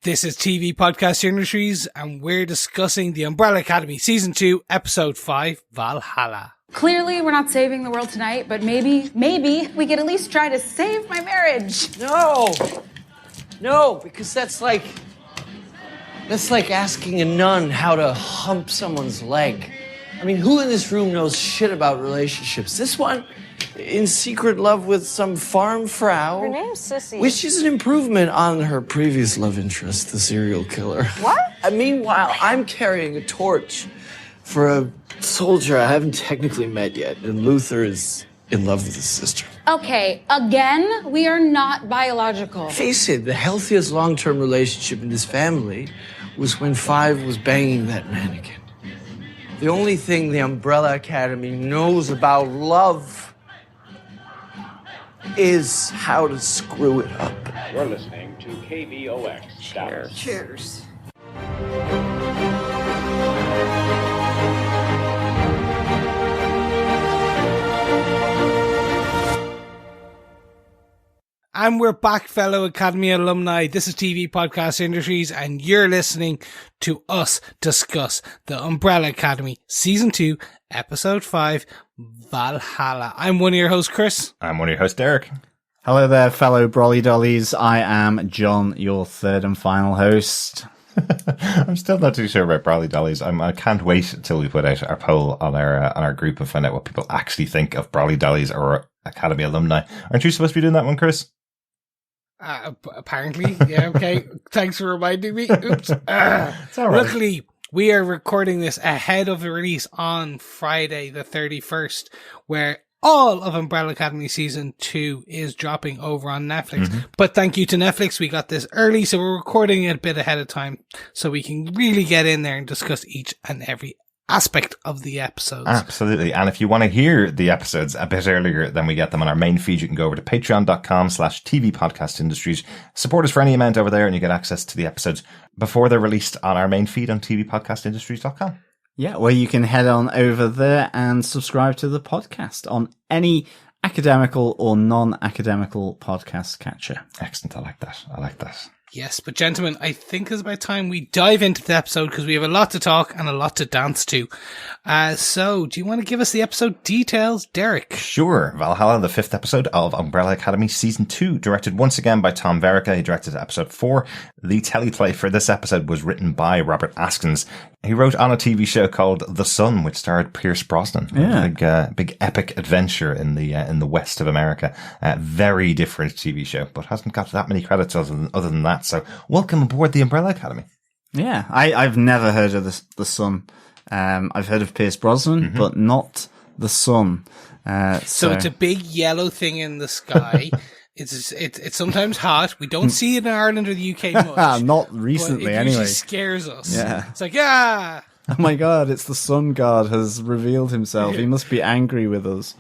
This is TV Podcast Industries, and we're discussing The Umbrella Academy Season 2, Episode 5, Valhalla. Clearly, we're not saving the world tonight, but maybe we could at least try to save my marriage. No, because that's like asking a nun how to hump someone's leg. I mean, who in this room knows shit about relationships? This one, in secret love with some farm frau. Her name's Sissy. Which is an improvement on her previous love interest, the serial killer. What? Meanwhile, I'm carrying a torch for a soldier I haven't technically met yet, and Luther is in love with his sister. Okay, again, we are not biological. Face it, the healthiest long-term relationship in this family was when Five was banging that mannequin. The only thing the Umbrella Academy knows about love is how to screw it up. You're listening to KVOX. Cheers. Cheers. And we're back, fellow Academy alumni. This is TV Podcast Industries, and you're listening to us discuss The Umbrella Academy Season 2, Episode 5, Valhalla. I'm one of your hosts, Chris. I'm one of your hosts, Derek. Hello there, fellow Brolly Dollies. I am John, your third and final host. I'm still not too sure about Brawley Dollies. I can't wait until we put out our poll on our group and find out what people actually think of Brawley Dollies or Academy alumni. Aren't you supposed to be doing that one, Chris? Apparently, yeah, okay. Thanks for reminding me. Oops. It's all right. Luckily, we are recording this ahead of the release on Friday the 31st, where all of Umbrella Academy Season 2 is dropping over on Netflix. Mm-hmm. But thank you to Netflix, we got this early, so we're recording it a bit ahead of time, so we can really get in there and discuss each and every aspect of the episodes. Absolutely. And if you want to hear the episodes a bit earlier than we get them on our main feed, you can go over to patreon.com/TV Podcast Industries. Support us for any amount over there and you get access to the episodes before they're released on our main feed on tvpodcastindustries.com. Yeah, where you can head on over there and subscribe to the podcast on any academical or non-academical podcast catcher. Excellent. I like that. Yes, but gentlemen, I think it's about time we dive into the episode because we have a lot to talk and a lot to dance to. So, do you want to give us the episode details, Derek? Sure. Valhalla, the 5th episode of Umbrella Academy Season 2, directed once again by Tom Verica. He directed episode 4. The teleplay for this episode was written by Robert Askins. He wrote on a TV show called The Sun, which starred Pierce Brosnan. Yeah. Big epic adventure in the west of America. Very different TV show, but hasn't got that many credits other than that. So welcome aboard the Umbrella Academy. Yeah, I've never heard of the Sun. I've heard of Pierce Brosnan, but not The Sun. So it's a big yellow thing in the sky. It's sometimes hot. We don't see it in Ireland or the UK much. Not recently, but it anyway. It scares us. Yeah. It's like, yeah. Oh my god, it's the sun god has revealed himself. He must be angry with us.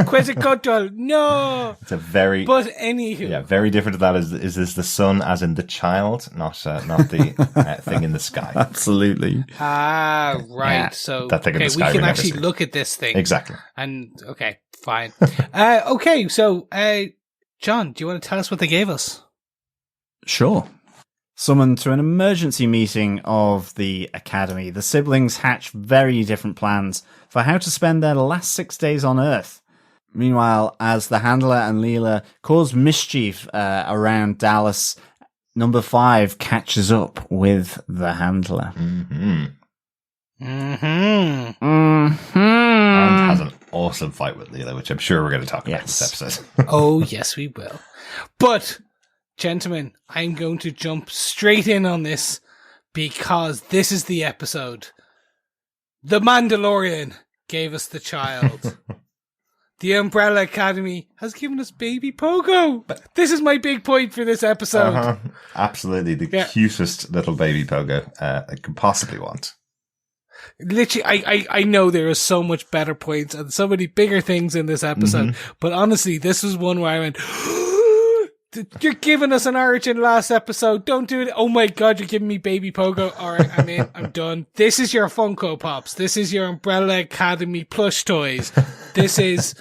Quetzalcoatl, no. It's a very... But anywho. Yeah, very different to that. Is this the sun as in the child, not the thing in the sky. Absolutely. Ah, right. Yeah. So, that thing in okay, the sky we can never actually see. look at this thing. Exactly. And, okay, fine. Okay, so, John, do you want to tell us what they gave us? Sure. Summoned to an emergency meeting of the Academy, the siblings hatch very different plans for how to spend their last 6 days on Earth. Meanwhile, as the Handler and Lila cause mischief around Dallas, number 5 catches up with the Handler. And And has an awesome fight with Lila, which I'm sure we're going to talk about in this episode. Oh, yes, we will. But... gentlemen, I'm going to jump straight in on this because this is the episode. The Mandalorian gave us the child. The Umbrella Academy has given us baby Pogo. This is my big point for this episode. Absolutely. The cutest little baby Pogo I could possibly want. Literally, I know there are so much better points and so many bigger things in this episode, but honestly, this was one where I went... You're giving us an origin last episode. Don't do it. Oh my god, you're giving me baby Pogo. Alright, I'm in. I'm done. This is your Funko Pops. This is your Umbrella Academy plush toys. This is...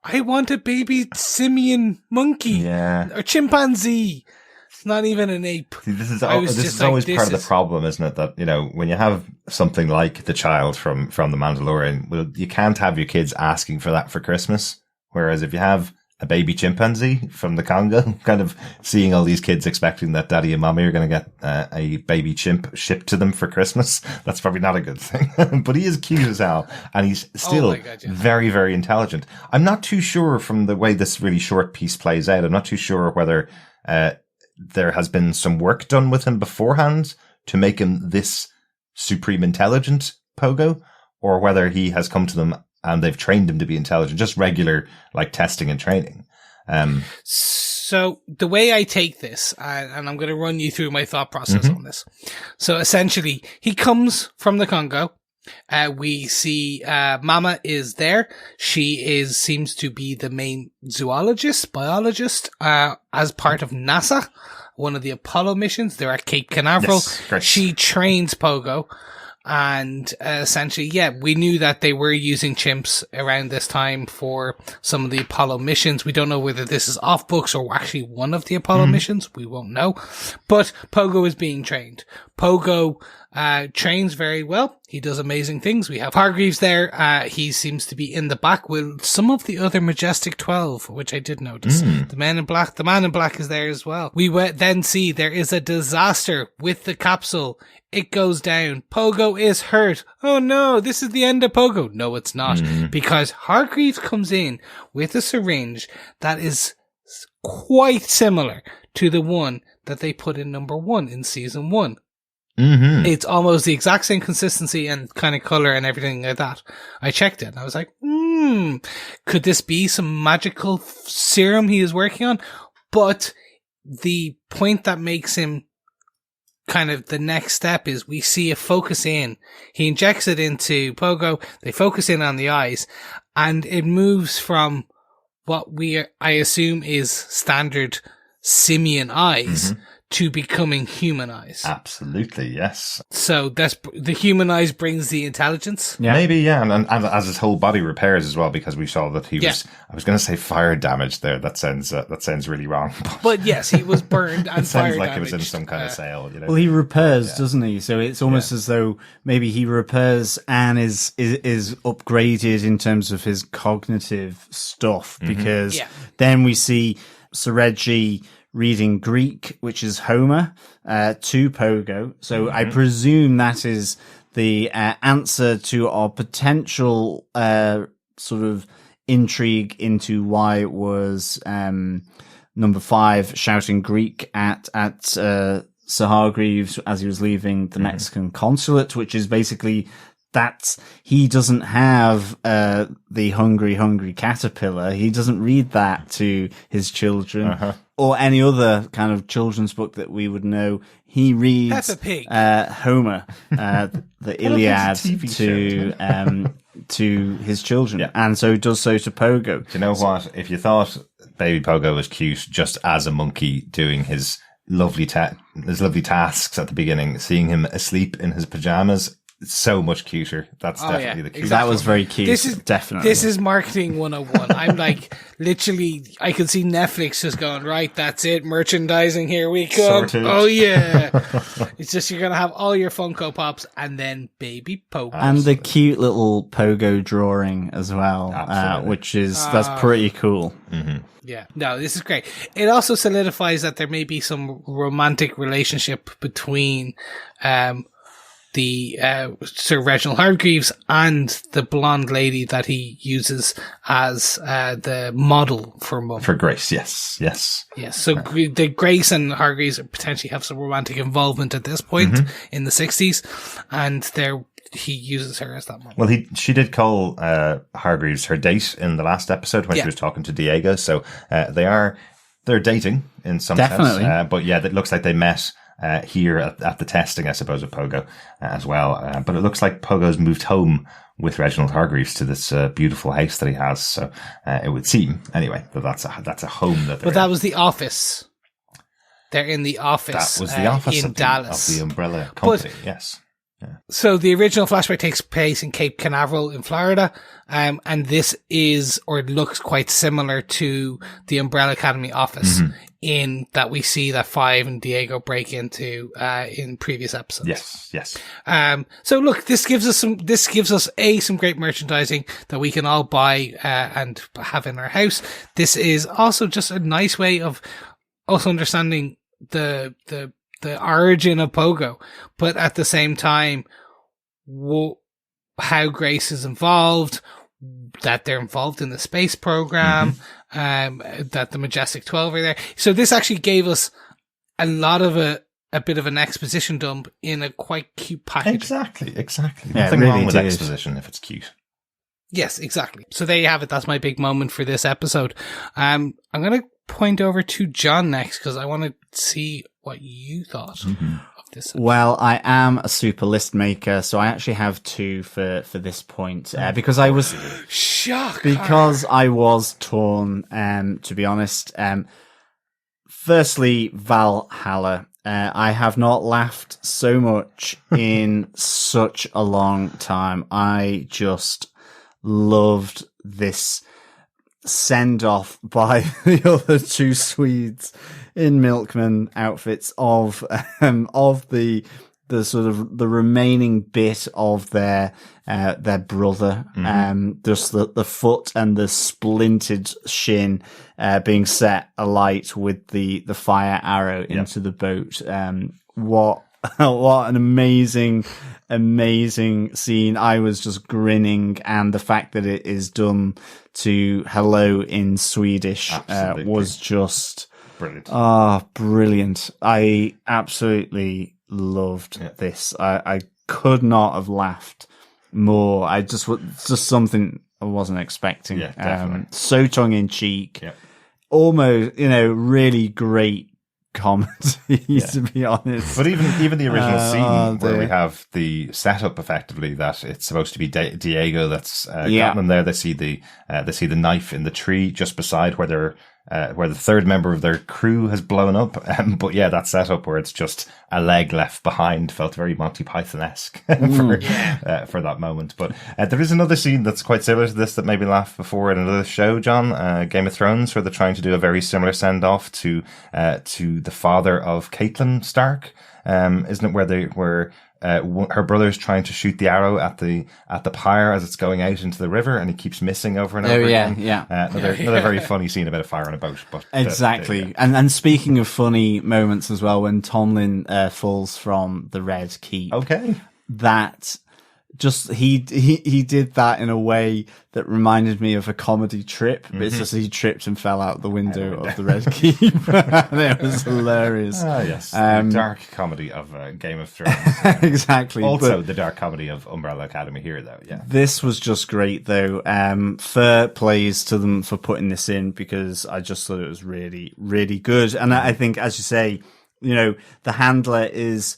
I want a baby simian monkey. Yeah. Or chimpanzee. It's not even an ape. See, this is this always part of the problem, isn't it? That, you know, when you have something like the child from The Mandalorian, well, you can't have your kids asking for that for Christmas. Whereas if you have a baby chimpanzee from the Congo, kind of seeing all these kids expecting that daddy and mommy are going to get a baby chimp shipped to them for Christmas, that's probably not a good thing. But he is cute as hell, and he's still very, very intelligent. I'm not too sure from the way this really short piece plays out. I'm not too sure whether there has been some work done with him beforehand to make him this supreme intelligent Pogo, or whether he has come to them and they've trained him to be intelligent, just regular, like, testing and training. So the way I take this, and I'm going to run you through my thought process on this. So essentially, he comes from the Congo. We see Mama is there. She seems to be the main biologist, as part of NASA, one of the Apollo missions. They're at Cape Canaveral. Yes, she trains Pogo. And essentially, we knew that they were using chimps around this time for some of the Apollo missions. We don't know whether this is off books or actually one of the Apollo missions. We won't know. But Pogo is being trained. Pogo trains very well. He does amazing things. We have Hargreaves there. He seems to be in the back with some of the other Majestic 12, which I did notice. The man in black is there as well. We then see there is a disaster with the capsule. It goes down. Pogo is hurt. Oh no, this is the end of Pogo. No, it's not. Because Hargreaves comes in with a syringe that is quite similar to the one that they put in number 1 in season 1. It's almost the exact same consistency and kind of color and everything like that. I checked it and I was like, could this be some magical serum he is working on? But the point that makes him kind of the next step is we see a focus in. He injects it into Pogo. They focus in on the eyes, and it moves from what I assume is standard simian eyes to becoming human eyes. Absolutely, yes. So that's the human eyes brings the intelligence. Yeah. Maybe, yeah, and as his whole body repairs as well, because we saw that he was. I was going to say fire damage there. That sounds really wrong. But yes, he was burned and it sounds fire like damaged. it was in some kind of sale. You know? Well, he repairs, doesn't he? So it's almost as though maybe he repairs and is upgraded in terms of his cognitive stuff, because then we see Sir Reggie reading Greek, which is Homer, to Pogo. So I presume that is the answer to our potential sort of intrigue into why it was number 5 shouting Greek at Sir Hargreaves as he was leaving the Mexican consulate, which is basically that he doesn't have the hungry caterpillar. He doesn't read that to his children or any other kind of children's book that we would know. He reads Homer, the Iliad to his children, and so does so to Pogo. Do you know what? If you thought baby Pogo was cute just as a monkey doing his lovely tasks at the beginning, seeing him asleep in his pajamas, so much cuter. That's definitely the cutest. That was very cute. This is marketing 101. I'm like, literally, I can see Netflix just going, right, that's it, merchandising, here we come. Sorted. Oh yeah. It's just, you're going to have all your Funko Pops and then baby Pogo. And the cute little Pogo drawing as well, which is, that's pretty cool. Yeah, no, this is great. It also solidifies that there may be some romantic relationship between the Sir Reginald Hargreaves and the blonde lady that he uses as the model for Mum. For Grace, yes. So the Grace and Hargreaves potentially have some romantic involvement at this point in the 60s, and he uses her as that model. Well, she did call Hargreaves her date in the last episode when she was talking to Diego, so they're dating in some sense. But yeah, it looks like they met here at the testing, I suppose, of Pogo as well. But it looks like Pogo's moved home with Reginald Hargreaves to this beautiful house that he has. So it would seem, anyway, that's a home that they're But that was the office. They're in the office. That was the office in Dallas. of the umbrella company, yes. Yeah. So the original flashback takes place in Cape Canaveral in Florida, and this looks quite similar to the Umbrella Academy office. in that we see that Five and Diego break into in previous episodes. Yes. So look, this gives us some great merchandising that we can all buy and have in our house. This is also just a nice way of us understanding the origin of Pogo, but at the same time, how Grace is involved, that they're involved in the space program, that the Majestic 12 are there. So this actually gave us a lot of a bit of an exposition dump in a quite cute package. Exactly. Yeah, Nothing really wrong with did. exposition if it's cute. Yes, exactly. So there you have it. That's my big moment for this episode. I'm going to point over to John next because I want to see what you thought of this episode. Well, I am a super list maker, so I actually have two for this point because I was I was torn. To be honest, firstly, Valhalla. I have not laughed so much in such a long time. I just loved this send off by the other two Swedes in milkman outfits of the sort of the remaining bit of their brother, just the foot and the splintered shin being set alight with the fire arrow into the boat. What an amazing scene. I was just grinning, and the fact that it is done to hello in Swedish was just brilliant. Brilliant. I absolutely loved this. I could not have laughed more. It's just something I wasn't expecting. Yeah, definitely. So tongue in cheek, almost, really great comedy, to be honest. But even the original scene where we have the setup effectively that it's supposed to be Diego that's gotten them there. They see the knife in the tree just beside where the third member of their crew has blown up. But that setup where it's just a leg left behind felt very Monty Python-esque for that moment. But there is another scene that's quite similar to this that made me laugh before in another show, John, Game of Thrones, where they're trying to do a very similar send-off to the father of Catelyn Stark. Isn't it where her brother's trying to shoot the arrow at the pyre as it's going out into the river, and he keeps missing over and over again. Another very funny scene about a fire on a boat. But exactly. And speaking of funny moments as well, when Tomlin falls from the Red Keep. Okay. That just he did that in a way that reminded me of a comedy trip, but it's just he tripped and fell out the window of the Red Keep. And it was hilarious. Yes, the dark comedy of Game of Thrones. Exactly. Also, the dark comedy of Umbrella Academy here, though. Yeah, this was just great, though. Fair plays to them for putting this in, because I just thought it was really, really good. And I think, as you say, the handler is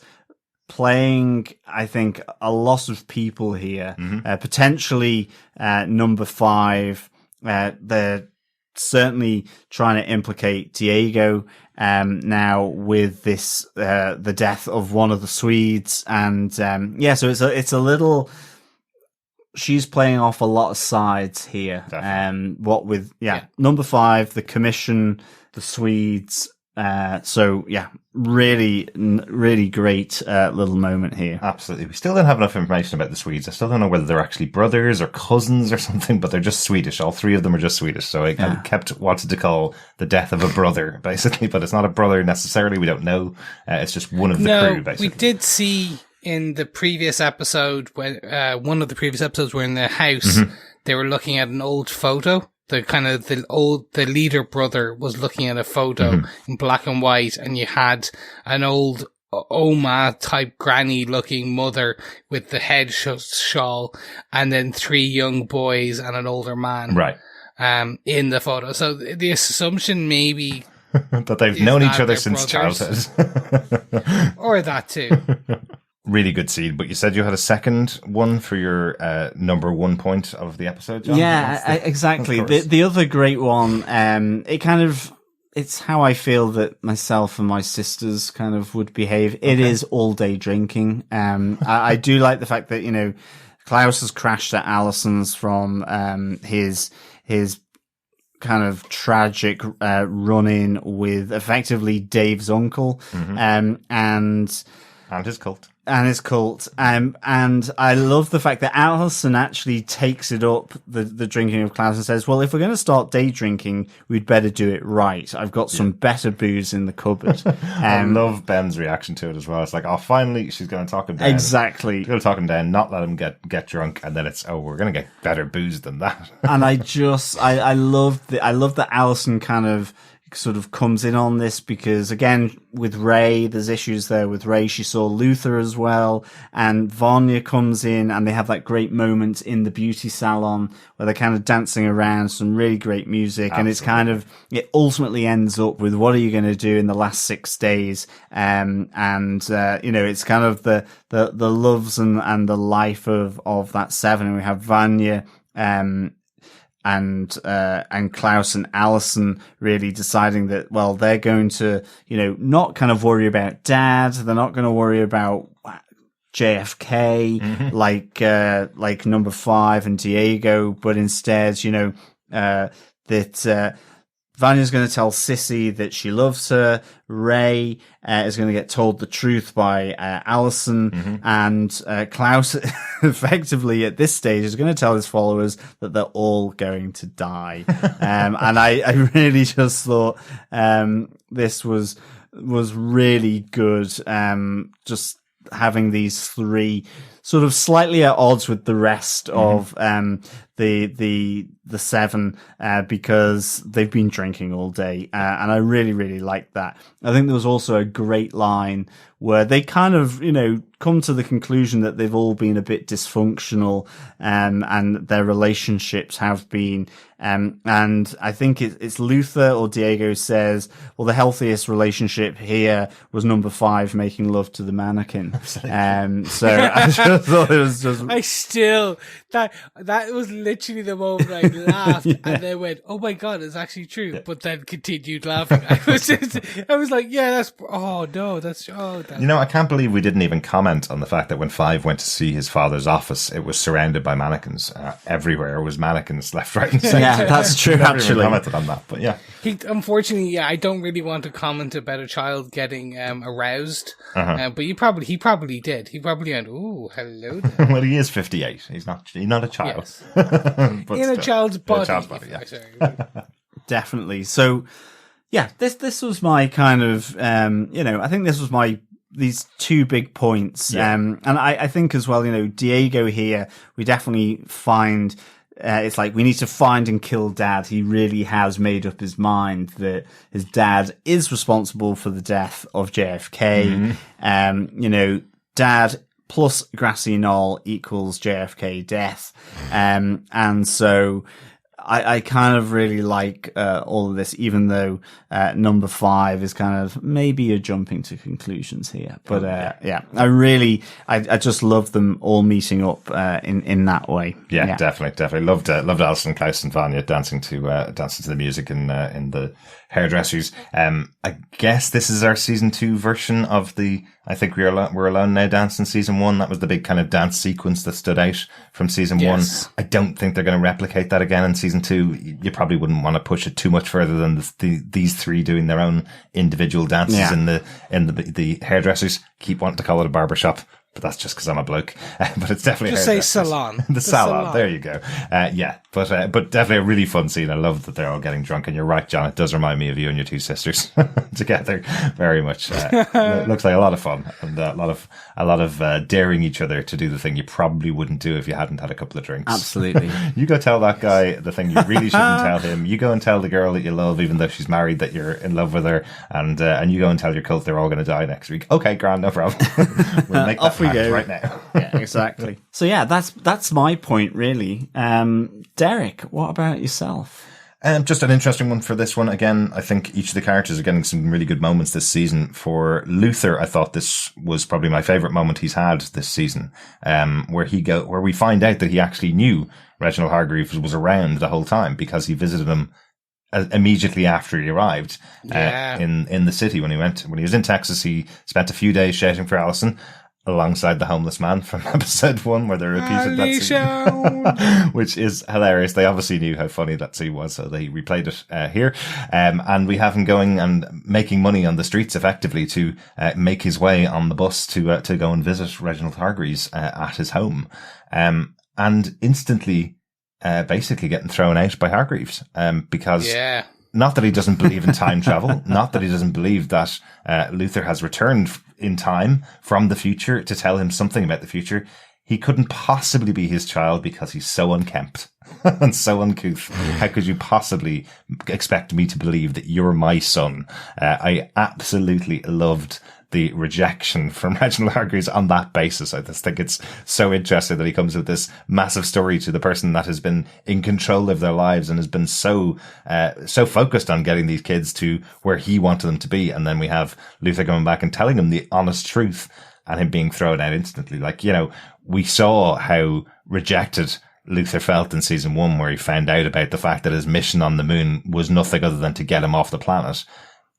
playing, I think, a lot of people here. Potentially number 5. They're certainly trying to implicate Diego now with this the death of one of the Swedes, and so it's a little. She's playing off a lot of sides here. What with number 5, the Commission, the Swedes. Really, really great little moment here. Absolutely. We still don't have enough information about the Swedes. I still don't know whether they're actually brothers or cousins or something, but they're just Swedish. All 3 of them are just Swedish. So I kept wanting to call the death of a brother, basically, but it's not a brother necessarily. We don't know. It's just one of the crew, basically. We did see in the previous episode, when one of the previous episodes were in the house, they were looking at an old photo. The leader brother was looking at a photo in black and white, and you had an old Oma type granny looking mother with the head shawl, and then 3 young boys and an older man. Right. In the photo. So the assumption maybe that they've known each other since childhood. Or that too. Really good scene, but you said you had a second one for your number 1 point of the episode, John? Yeah, exactly. The other great one, it's how I feel that myself and my sisters kind of would behave. It is all day drinking. I do like the fact that, Klaus has crashed at Allison's from his kind of tragic run-in with effectively Dave's uncle, and his cult. And his cult. And I love the fact that Allison actually takes it up, the drinking of Klaus, and says, well, if we're going to start day drinking, we'd better do it right. I've got some better booze in the cupboard. I love Ben's reaction to it as well. It's like, oh, finally, she's going to talk him down. Exactly. She's going to talk him down, not let him get drunk, and then it's, oh, we're going to get better booze than that. And I love that Allison kind of sort of comes in on this because, again, with Ray, there's issues there with Ray. She saw Luther as well, and Vanya comes in, and they have that great moment in the beauty salon where they're kind of dancing around, some really great music. Absolutely. And it's kind of, it ultimately ends up with what are you going to do in the last 6 days? You know, it's kind of the loves and the life of that seven. And we have Vanya, and Klaus and Allison really deciding that, well, they're going to, you know, not kind of worry about Dad. They're not going to worry about JFK, like number 5 and Diego, but instead, you know, that Vanya's going to tell Sissy that she loves her. Ray is going to get told the truth by Allison, and Klaus effectively at this stage is going to tell his followers that they're all going to die. And I really just thought this was really good. Just having these three sort of slightly at odds with the rest of the seven, because they've been drinking all day, and I really, really liked that. I think there was also a great line where they kind of, you know, come to the conclusion that they've all been a bit dysfunctional, and their relationships have been, and I think it's Luther or Diego says, well, the healthiest relationship here was number 5 making love to the mannequin. So I just thought it was just, that was literally the moment I laughed and then went, oh my God, it's actually true. But then continued laughing. I was like, yeah, that's, you know, I can't believe we didn't even comment on the fact that when 5 went to see his father's office, it was surrounded by mannequins. Everywhere was mannequins left, right, and centre. Yeah, that's true, actually. Commented on that, but yeah. Unfortunately, I don't really want to comment about a child getting aroused, but he probably did. He probably went, ooh, hello there. Well, he is 58. He's not a child. Yes. In a child's body. Yeah. Definitely. So, yeah, this was my kind of, you know, I think this was these 2 big points. Yeah. And I think as well, you know, Diego here, we definitely find, it's like we need to find and kill Dad. He really has made up his mind that his dad is responsible for the death of JFK. You know, Dad plus grassy knoll equals JFK death. And so I kind of really like all of this, even though number 5 is kind of maybe a jumping to conclusions here. But yeah, I just love them all meeting up in that way. Yeah, definitely loved Allison, Klaus, and Vanya dancing to the music in the hairdressers. I guess this is our season 2 version of the I Think We're Alone Now dance in season 1. That was the big kind of dance sequence that stood out from season 1. I don't think they're going to replicate that again in season 2. You probably wouldn't want to push it too much further than these 3 doing their own individual dances in the hairdressers. Keep wanting to call it a barbershop, but that's just because I'm a bloke. But it's definitely just say salon. the salon. There you go. But definitely a really fun scene. I love that they're all getting drunk. And you're right, John. It does remind me of you and your 2 sisters together. Very much. It looks like a lot of fun and a lot of daring each other to do the thing you probably wouldn't do if you hadn't had a couple of drinks. Absolutely. You go tell that guy the thing you really shouldn't tell him. You go and tell the girl that you love, even though she's married, that you're in love with her. And you go and tell your cult they're all going to die next week. Okay, grand, no problem. We'll make that off we go right now. Yeah, exactly. So yeah, that's my point really. Derek, what about yourself? Just an interesting one for this one. Again, I think each of the characters are getting some really good moments this season. For Luther, I thought this was probably my favorite moment he's had this season, where we find out that he actually knew Reginald Hargreaves was around the whole time because he visited him immediately after he arrived in the city when he was in Texas. He spent a few days shouting for Allison. alongside the homeless man from episode 1 where they repeated that scene, which is hilarious. They obviously knew how funny that scene was, so they replayed it here. And we have him going and making money on the streets effectively to make his way on the bus to go and visit Reginald Hargreaves at his home, and instantly basically getting thrown out by Hargreaves because not that he doesn't believe in time travel, not that he doesn't believe that Luther has returned in time from the future to tell him something about the future. He couldn't possibly be his child because he's so unkempt and so uncouth. How could you possibly expect me to believe that you're my son? I absolutely loved the rejection from Reginald Hargreaves on that basis. I just think it's so interesting that he comes with this massive story to the person that has been in control of their lives and has been so focused on getting these kids to where he wanted them to be. And then we have Luther coming back and telling him the honest truth and him being thrown out instantly. Like, you know, we saw how rejected Luther felt in season 1, where he found out about the fact that his mission on the moon was nothing other than to get him off the planet.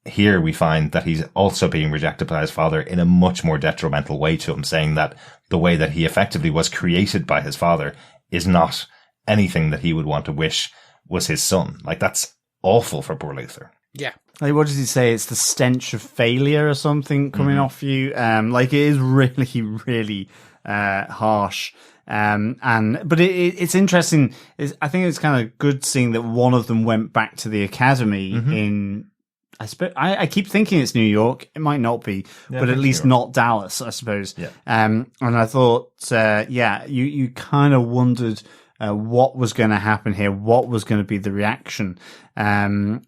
Here we find that he's also being rejected by his father in a much more detrimental way to him, saying that the way that he effectively was created by his father is not anything that he would want to wish was his son. Like, that's awful for poor Luther. Yeah. Like, what does he say? It's the stench of failure or something coming off you. Like, it is really, really harsh. But it's interesting. I think it's kind of good seeing that one of them went back to the academy in. I keep thinking it's New York. It might not be, but at least not Dallas, I suppose. Yeah. And I thought, you kind of wondered what was going to happen here, what was going to be the reaction. No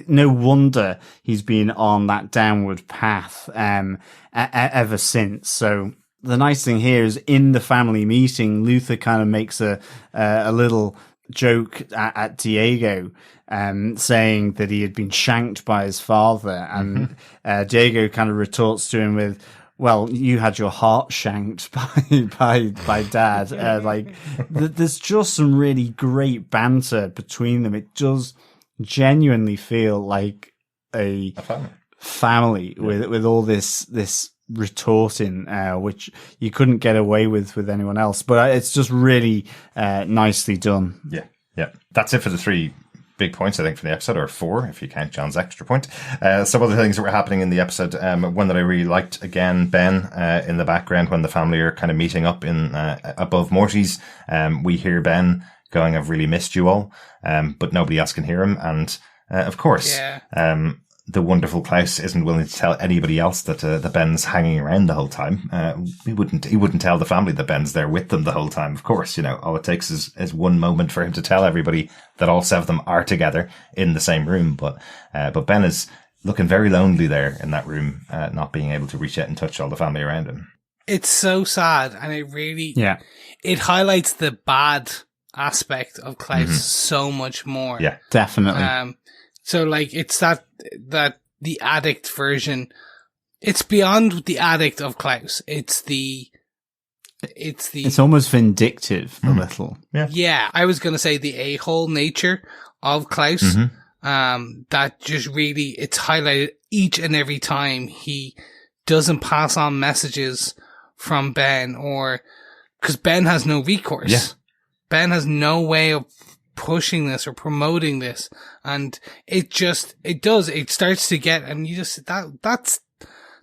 wonder he's been on that downward path ever since. So the nice thing here is in the family meeting, Luther kind of makes a little joke at Diego, saying that he had been shanked by his father, and Diego kind of retorts to him with, "Well, you had your heart shanked by Dad." There's just some really great banter between them. It does genuinely feel like a family with all this retorting, which you couldn't get away with anyone else. But it's just really nicely done. Yeah. That's it for the 3 big points, I think, from the episode, or 4 if you count John's extra point. Some other things that were happening in the episode, one that I really liked, again, Ben in the background when the family are kind of meeting up in above Morty's. We hear Ben going, "I've really missed you all," but nobody else can hear him. And of course, the wonderful Klaus isn't willing to tell anybody else that the Ben's hanging around the whole time. He wouldn't tell the family that Ben's there with them the whole time. Of course, you know, all it takes is one moment for him to tell everybody that all 7 of them are together in the same room. But Ben is looking very lonely there in that room, not being able to reach out and touch all the family around him. It's so sad, and it really, it highlights the bad aspect of Klaus so much more. Yeah, definitely. So like, it's that the addict version, it's beyond the addict of Klaus. It's almost vindictive a little. Yeah. I was going to say the a-hole nature of Klaus. That just really, it's highlighted each and every time he doesn't pass on messages from Ben, or because Ben has no recourse. Yeah. Ben has no way of pushing this or promoting this, and it starts to get, and you just, that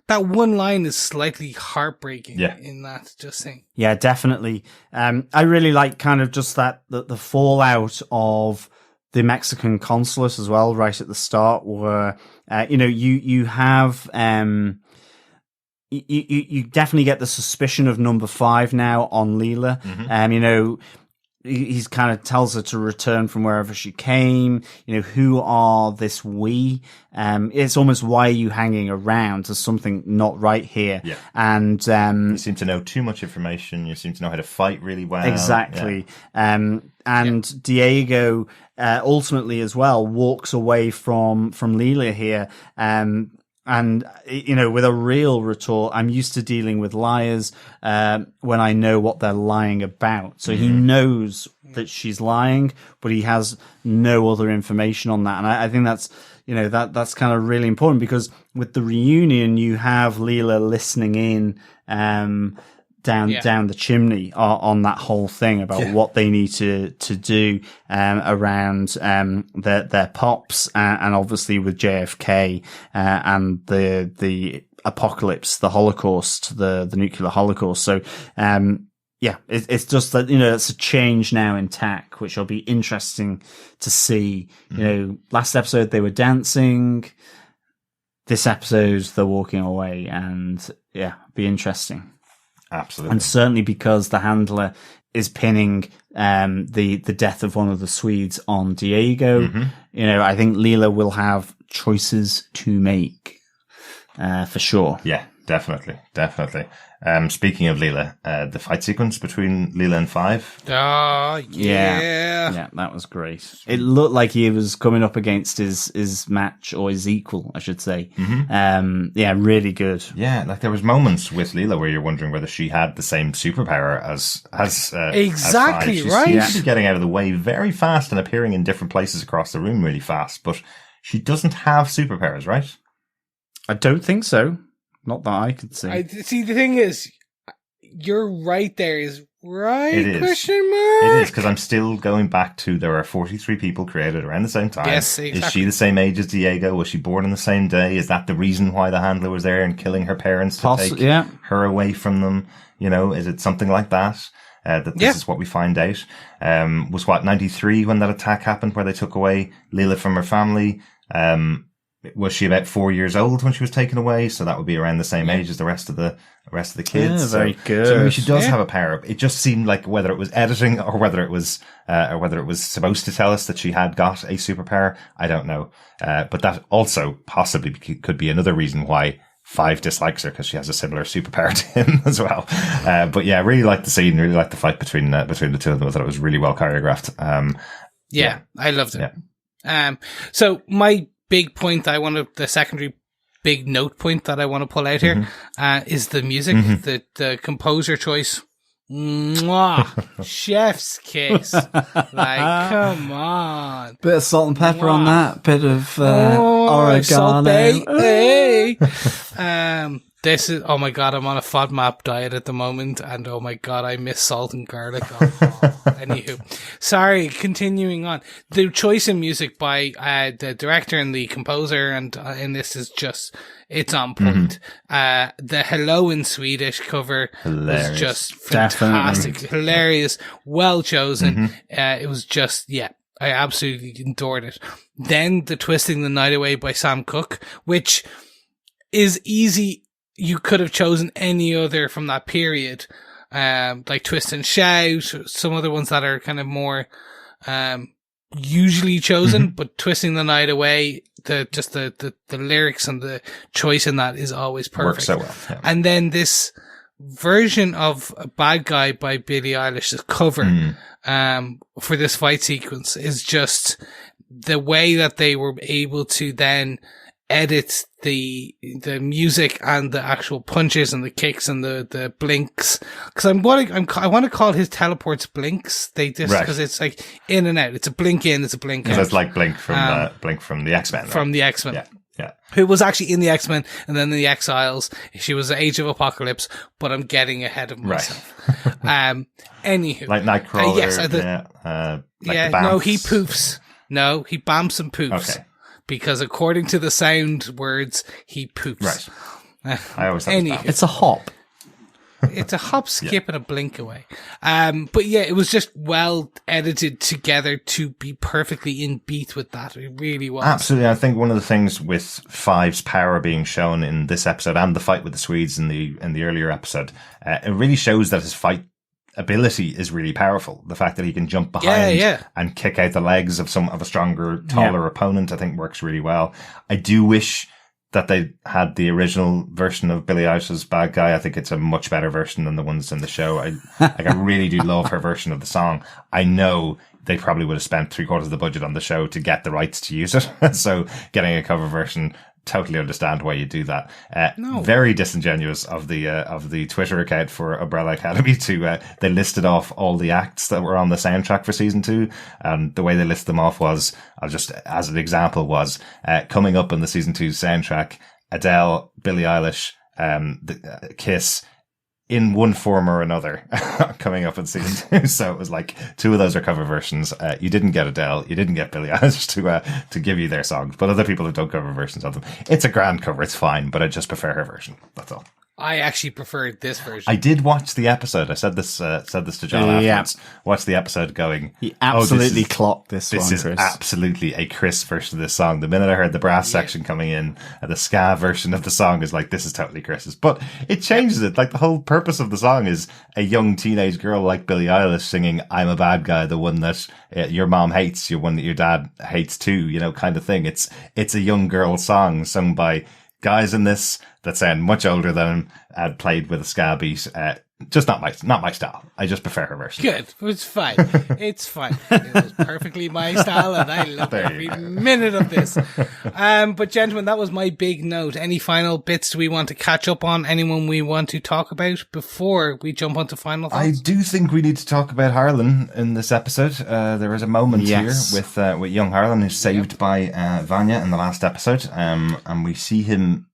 one line is slightly heartbreaking in that just thing. Yeah, definitely. I really like kind of just that, the fallout of the Mexican consulate as well, right at the start, where, you have, you definitely get the suspicion of number 5 now on Lila. He's kind of tells her to return from wherever she came. Who are this we? It's almost, why are you hanging around? There's something not right here. Yeah. And you seem to know too much information. You seem to know how to fight really well. Exactly. Yeah. Diego ultimately as well walks away from Lila here. And, with a real retort, I'm used to dealing with liars when I know what they're lying about. So he knows that she's lying, but he has no other information on that. And I think that's, that's kind of really important, because with the reunion, you have Lila listening in, down the chimney on that whole thing about what they need to do around their pops, and obviously with JFK and the apocalypse, the Holocaust, the nuclear Holocaust. So it's just that, it's a change now in tack, which will be interesting to see. Last episode they were dancing, this episode they're walking away, and be interesting. Absolutely. And certainly because the handler is pinning the death of one of the Swedes on Diego. I think Lila will have choices to make for sure. Yeah, definitely. Speaking of Lila, the fight sequence between Lila and Five. Oh, Yeah, that was great. It looked like he was coming up against his match, or his equal, I should say. Really good. Yeah, like there was moments with Lila where you're wondering whether she had the same superpower as exactly, as Five. right? She's getting out of the way very fast and appearing in different places across the room really fast, but she doesn't have superpowers, right? I don't think so. Not that I could see. See, the thing is, you're right there is right? It is. Question mark? It is, because I'm still going back to there are 43 people created around the same time. Yes, exactly. Is she the same age as Diego? Was she born on the same day? Is that the reason why the handler was there and killing her parents to take her away from them? Is it something like that? This is what we find out. Was 93 when that attack happened where they took away Lila from her family? Was she about 4 years old when she was taken away? So that would be around the same age as the rest of the kids. Yeah, very good. So maybe she does have a power. It just seemed like whether it was editing or whether it was supposed to tell us that she had got a superpower. I don't know. But that also possibly could be another reason why Five dislikes her, because she has a similar superpower to him as well. But yeah, really liked the scene, really liked the fight between the two of them. I thought it was really well choreographed. I loved it. Yeah. So my big point the secondary big note point that I want to pull out here is the music, the composer choice. Mwah! Chef's kiss. Like, come on. Bit of salt and pepper on that. Bit of oregano. Salt Bay. Hey. This is, oh my god, I'm on a FODMAP diet at the moment, and oh my god, I miss salt and garlic. Anywho, sorry, continuing on. The choice in music by the director and the composer, and in this is just, it's on point. The Hello in Swedish cover was just fantastic. Definitely. Hilarious, well chosen. It was just, I absolutely adored it. Then the Twisting the Night Away by Sam Cooke, which is easy. You could have chosen any other from that period, like Twist and Shout, some other ones that are kind of more usually chosen, but Twisting the Night Away, the lyrics and the choice in that is always perfect. Works so well. Yeah. And then this version of a Bad Guy by Billie Eilish's cover for this fight sequence is just the way that they were able to then edit the music and the actual punches and the kicks and the blinks, because I want to call his teleports blinks. They just, because it's like in and out. It's a blink in, it's a blink out. So it's like Blink from the X-Men. Right? From the X-Men. Yeah. Who was actually in the X-Men and then in the Exiles. She was the Age of Apocalypse, but I'm getting ahead of myself. Anywho. Like Nightcrawler. Yes. The no, he poofs. No, he bamps and poofs. Okay. Because according to the sound words, he poops. Right. I always thought it's a hop. It's a hop, skip, and a blink away. But yeah, it was just well edited together to be perfectly in beat with that. It really was. Absolutely. I think one of the things with Five's power being shown in this episode and the fight with the Swedes in the earlier episode, it really shows that his fight ability is really powerful. The fact that he can jump behind and kick out the legs of a stronger, taller opponent, I think works really well. I do wish that they had the original version of Billie Eilish's Bad Guy. I think it's a much better version than the ones in the show. I really do love her version of the song. I know they probably would have spent 3/4 of the budget on the show to get the rights to use it. So getting a cover version totally understand why you do that. No. Very disingenuous of the Twitter account for Umbrella Academy to they listed off all the acts that were on the soundtrack for season 2, and the way they listed them off was, I'll just as an example, was coming up in the season 2 soundtrack, Adele, Billie Eilish, the Kiss, in one form or another, coming up in season 2. So it was like 2 of those are cover versions. You didn't get Adele, you didn't get Billie Eilish to give you their songs, but other people have done cover versions of them. It's a grand cover, it's fine, but I just prefer her version. That's all. I actually preferred this version. I did watch the episode. I said this to John afterwards. Watched the episode going, he absolutely clocked this one, is Chris. Absolutely a Chris version of this song. The minute I heard the brass section coming in, the ska version of the song is like, this is totally Chris's. But it changes it. Like, the whole purpose of the song is a young teenage girl like Billie Eilish singing, I'm a bad guy, the one that your mom hates, your one that your dad hates too, kind of thing. It's a young girl song sung by guys in this that sound much older than him, played with a ska beat. Just not my style. I just prefer her version. Good. It's fine. It's fine. It was perfectly my style, and I love every minute of this. But gentlemen, that was my big note. Any final bits do we want to catch up on? Anyone we want to talk about before we jump onto final thoughts? I do think we need to talk about Harlan in this episode. There is a moment here with young Harlan who's saved by Vanya in the last episode, and we see him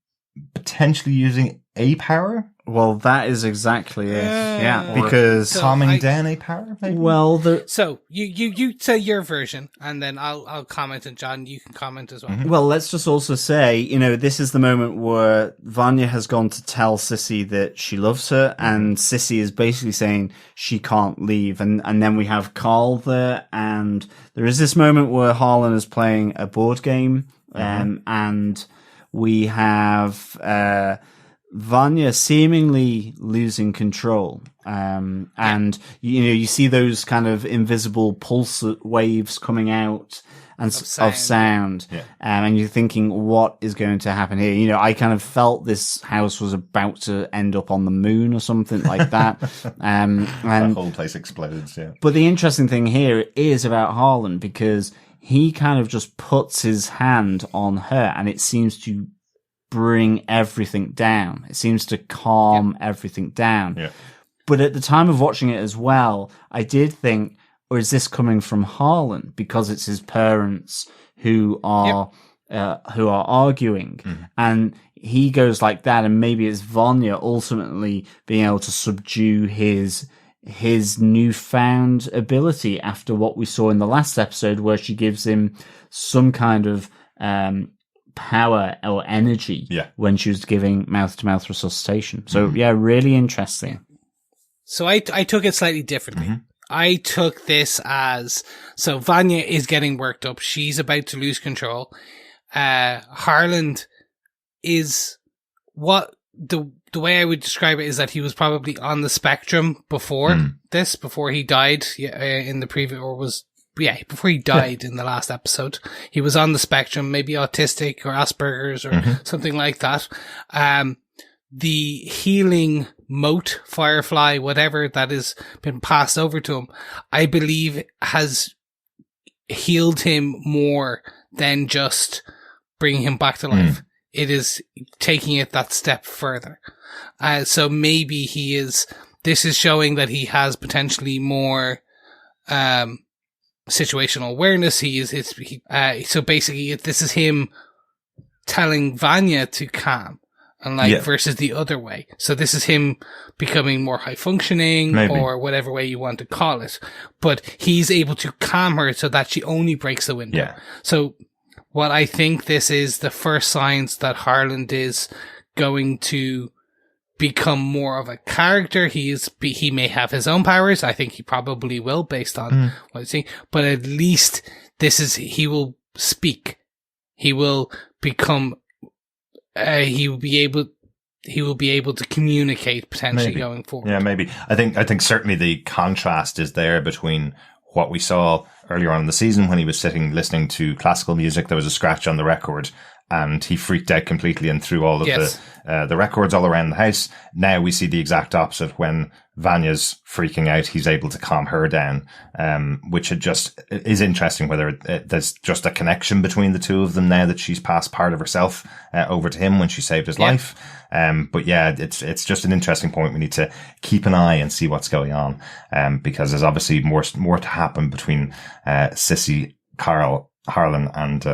potentially using a power. Well, that is exactly it. Yeah, because calming down a power. Maybe? Well, so you say your version, and then I'll comment, and John, you can comment as well. Mm-hmm. Well, let's just also say, this is the moment where Vanya has gone to tell Sissy that she loves her, and Sissy is basically saying she can't leave, and then we have Carl there, and there is this moment where Harlan is playing a board game, and we have Vanya seemingly losing control. And you see those kind of invisible pulse waves coming out of sound. Yeah. And you're thinking, what is going to happen here? I kind of felt this house was about to end up on the moon or something like that. And the whole place explodes. Yeah. But the interesting thing here is about Harlan, because he kind of just puts his hand on her, and it seems to bring everything down. It seems to calm everything down. Yeah. But at the time of watching it as well, I did think, or is this coming from Harlan? Because it's his parents who are arguing. Mm-hmm. And he goes like that, and maybe it's Vanya ultimately being able to subdue his newfound ability after what we saw in the last episode, where she gives him some kind of power or energy when she was giving mouth-to-mouth resuscitation. So really interesting. So I took it slightly differently. Mm-hmm. I took this as, so Vanya is getting worked up. She's about to lose control. Harlan is, what the way I would describe it is that he was probably on the spectrum before this, before he died in the previous, or was, before he died in the last episode. He was on the spectrum, maybe autistic or Asperger's or something like that. The healing mote, firefly, whatever that has been passed over to him, I believe has healed him more than just bringing him back to life. It is taking it that step further. So maybe this is showing that he has potentially more, situational awareness. So basically this is him telling Vanya to calm, and versus the other way. So this is him becoming more high functioning, or whatever way you want to call it. But he's able to calm her so that she only breaks the window. Yeah. So what I think this is the first signs that Harlan is going to become more of a character. He may have his own powers. I think he probably will, based on what I see. But at least he will speak. He will become. He will be able to communicate potentially going forward. Yeah, maybe. I think certainly the contrast is there between what we saw earlier on in the season when he was sitting listening to classical music. There was a scratch on the record, and he freaked out completely and threw all of Yes. the records all around the house. Now we see the exact opposite. When Vanya's freaking out, he's able to calm her down, which is interesting, whether there's just a connection between the two of them now that she's passed part of herself over to him when she saved his life. But yeah, it's just an interesting point. We need to keep an eye and see what's going on, because there's obviously more to happen between Sissy, Carl, Harlan and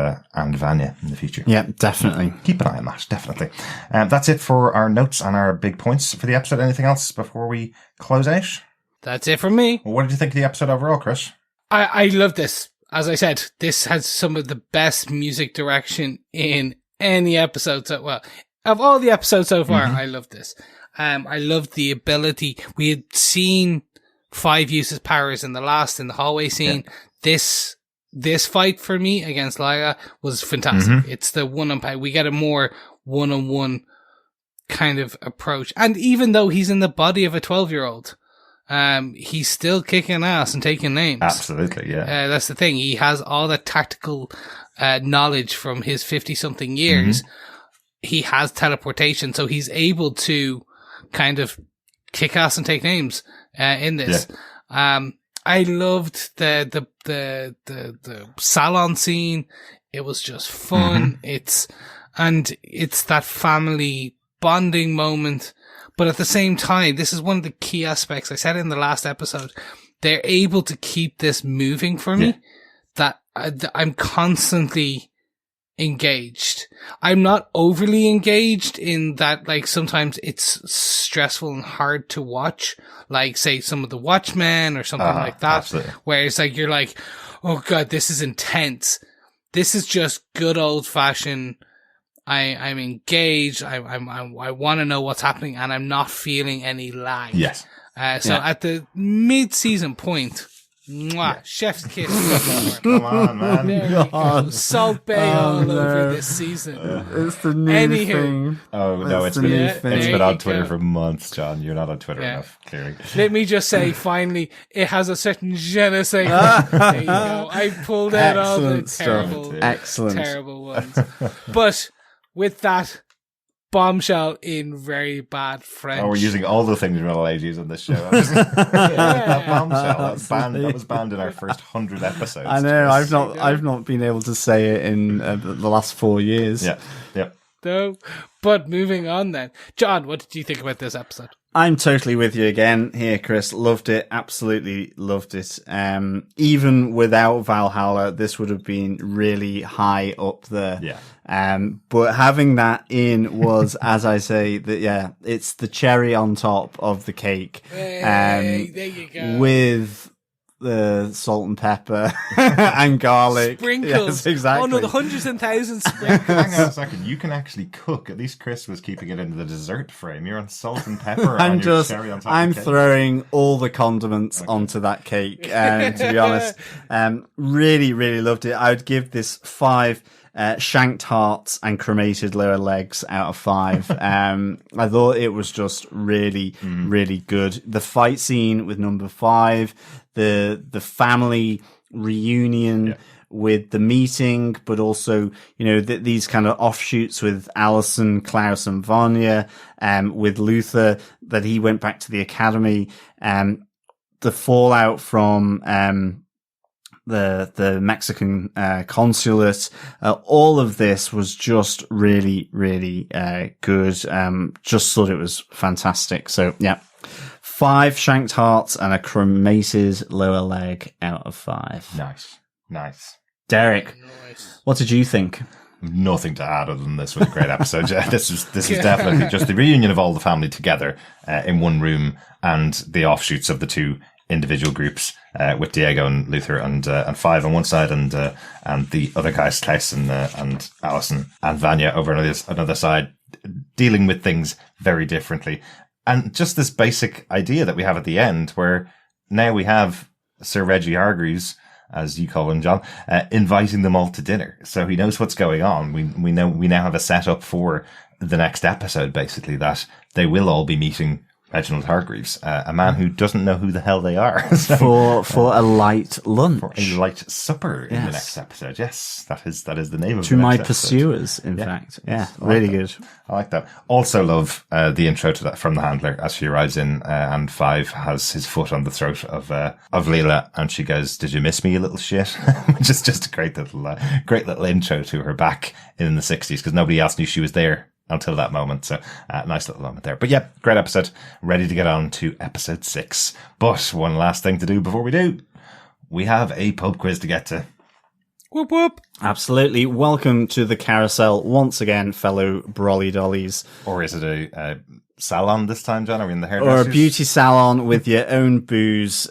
Vanya in the future. Yeah, definitely. Keep an eye on that, definitely. That's it for our notes and our big points for the episode. Anything else before we close out? That's it from me. What did you think of the episode overall, Chris? I love this. As I said, this has some of the best music direction in any episode. So, well, of all the episodes so far, I love this. I love the ability. We had seen 5 uses powers in the hallway scene. Yeah. This fight for me against Lila was fantastic. It's the one-on-one. We get a more one-on-one kind of approach. And even though he's in the body of a 12-year-old, he's still kicking ass and taking names. Absolutely, yeah. That's the thing. He has all the tactical knowledge from his 50-something years. He has teleportation, so he's able to kind of kick ass and take names in this. Yeah. I loved the salon scene. It was just fun. It's that family bonding moment. But at the same time, this is one of the key aspects. I said it in the last episode. They're able to keep this moving for me, that I'm constantly engaged. I'm not overly engaged in that, like, sometimes it's stressful and hard to watch, like, say, some of the Watchmen or something like that, absolutely. Where it's like, you're like, oh god, this is intense. This is just good old fashioned, I'm engaged, I want to know what's happening, and I'm not feeling any lag. Yes. At the mid-season point, chef's kiss. Come on, man. There we go. Salt Bay all over this season. It's the new thing. Oh, no, it's been on Twitter for months, John. You're not on Twitter enough, clearly. Let me just say, finally, it has a certain je ne sais quoi. There you go. I pulled out all the terrible ones. But with that, bombshell in very bad French. Oh, we're using all the things we're not allowed to use on this show. That bombshell, that was banned in our first 100 episodes. I know, I've not been able to say it in the last 4 years. Yeah. No, but moving on then. John, what did you think about this episode? I'm totally with you again here, Chris. Loved it. Absolutely loved it. Even without Valhalla, this would have been really high up there. Yeah. But having that in was, as I say, it's the cherry on top of the cake. Hey, there you go. With the salt and pepper and garlic. Sprinkles. Yes, exactly. Oh no, the hundreds and thousands sprinkles. Hang on a second. You can actually cook. At least Chris was keeping it in the dessert frame. You're on salt and pepper. I'm cherry on top I'm of the cake. throwing all the condiments onto that cake. To be honest, really, really loved it. I would give this 5 shanked hearts and cremated lower legs out of 5. I thought it was just really, really good. The fight scene with number 5, the family reunion with the meeting, but also, these kind of offshoots with Allison, Klaus and Vanya, with Luther, that he went back to the academy, the fallout from, the Mexican consulate, all of this was just really, really good. Just thought it was fantastic. So yeah, 5 shanked hearts and a cremated lower leg out of 5. Nice. Derek, what did you think? Nothing to add other than this was a great episode. This is definitely just the reunion of all the family together in one room, and the offshoots of the 2 individual groups, with Diego and Luther and 5 on one side, and the other guys, Klaus and Allison and Vanya over on another side, dealing with things very differently. And just this basic idea that we have at the end, where now we have Sir Reggie Hargreaves, as you call him, John, inviting them all to dinner. So he knows what's going on. We now have a setup for the next episode, basically, that they will all be meeting Reginald Hargreaves, a man who doesn't know who the hell they are. For a light lunch. For a light supper in the next episode. Yes, that is the name of To the my next episode. pursuers, in fact. Yeah, really good. I like that. Also love the intro to that from the handler as she arrives in, and Five has his foot on the throat of Lila, and she goes, "Did you miss me, you little shit?" Which is just a great little intro to her back in the 60s, because nobody else knew she was there until that moment. So, nice little moment there. But yeah, great episode. Ready to get on to episode 6. But one last thing to do before we do. We have a pub quiz to get to. Whoop whoop. Absolutely. Welcome to the carousel once again, fellow brolly dollies. Or is it a salon this time, John? Are we in the Or hairdressers? a beauty salon with your own booze,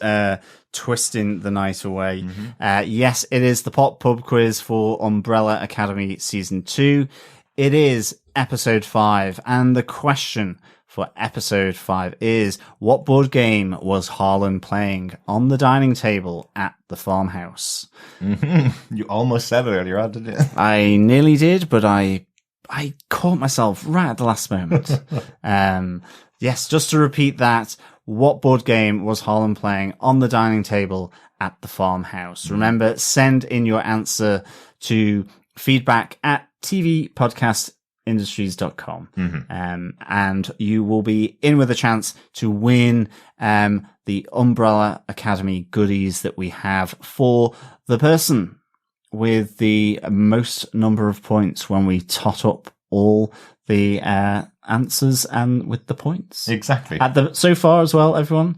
twisting the night away. Yes, it is the pop pub quiz for Umbrella Academy Season 2. It is episode 5, and the question for episode 5 is, what board game was Harlan playing on the dining table at the farmhouse? You almost said it earlier on, didn't you? I nearly did, but I caught myself right at the last moment. Yes, just to repeat that, what board game was Harlan playing on the dining table at the farmhouse? Remember, send in your answer to feedback at tvpodcastindustries.com. And you will be in with a chance to win the Umbrella Academy goodies that we have for the person with the most number of points when we tot up all the answers and with the points. Exactly. So far as well, everyone,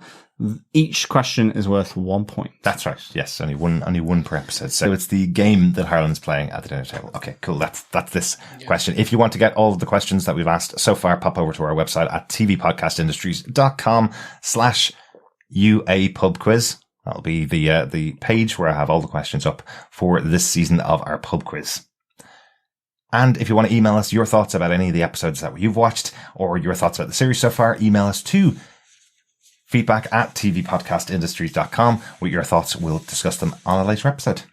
each question is worth 1 point. That's right. Yes, only one per episode. So it's the game that Harlan's playing at the dinner table. Okay, cool. That's this question. If you want to get all of the questions that we've asked so far, pop over to our website at tvpodcastindustries.com/UA-pub-quiz. That'll be the page where I have all the questions up for this season of our pub quiz. And if you want to email us your thoughts about any of the episodes that you've watched or your thoughts about the series so far, email us to feedback at tvpodcastindustries.com with your thoughts. We'll discuss them on a later episode.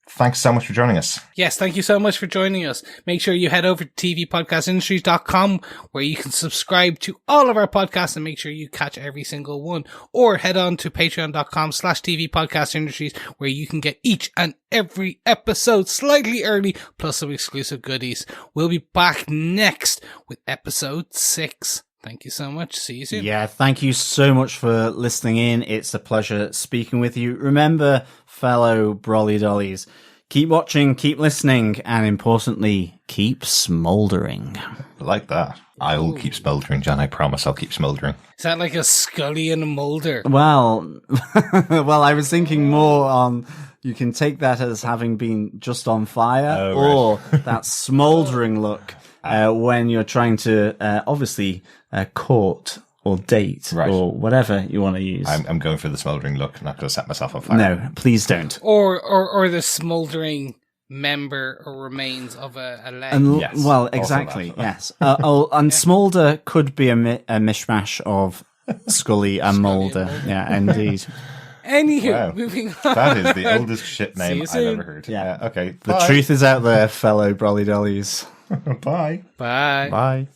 Thanks so much for joining us. Yes, thank you so much for joining us. Make sure you head over to tvpodcastindustries.com where you can subscribe to all of our podcasts and make sure you catch every single one. Or head on to patreon.com/tvpodcastindustries where you can get each and every episode slightly early, plus some exclusive goodies. We'll be back next with episode 6. Thank you so much. See you soon. Yeah, thank you so much for listening in. It's a pleasure speaking with you. Remember, fellow brolly dollies, keep watching, keep listening, and importantly, keep smouldering. Like that. I'll keep smouldering, John. I promise I'll keep smouldering. Is that like a Scully and a Mulder? Well, I was thinking more on, you can take that as having been just on fire, or that smouldering look when you're trying to obviously court or date or whatever you want to use. I'm going for the smouldering look. I'm not going to set myself on fire. No, please don't. Or the smouldering member or remains of a leg. Yes, well, exactly. Yes. And Smoulder could be a mishmash of Scully and Mulder. Yeah, indeed. Anywho, moving on. That is the oldest shit name I've soon. ever heard. Yeah. Okay. The truth is out there, fellow brolly dollies. Bye. Bye. Bye.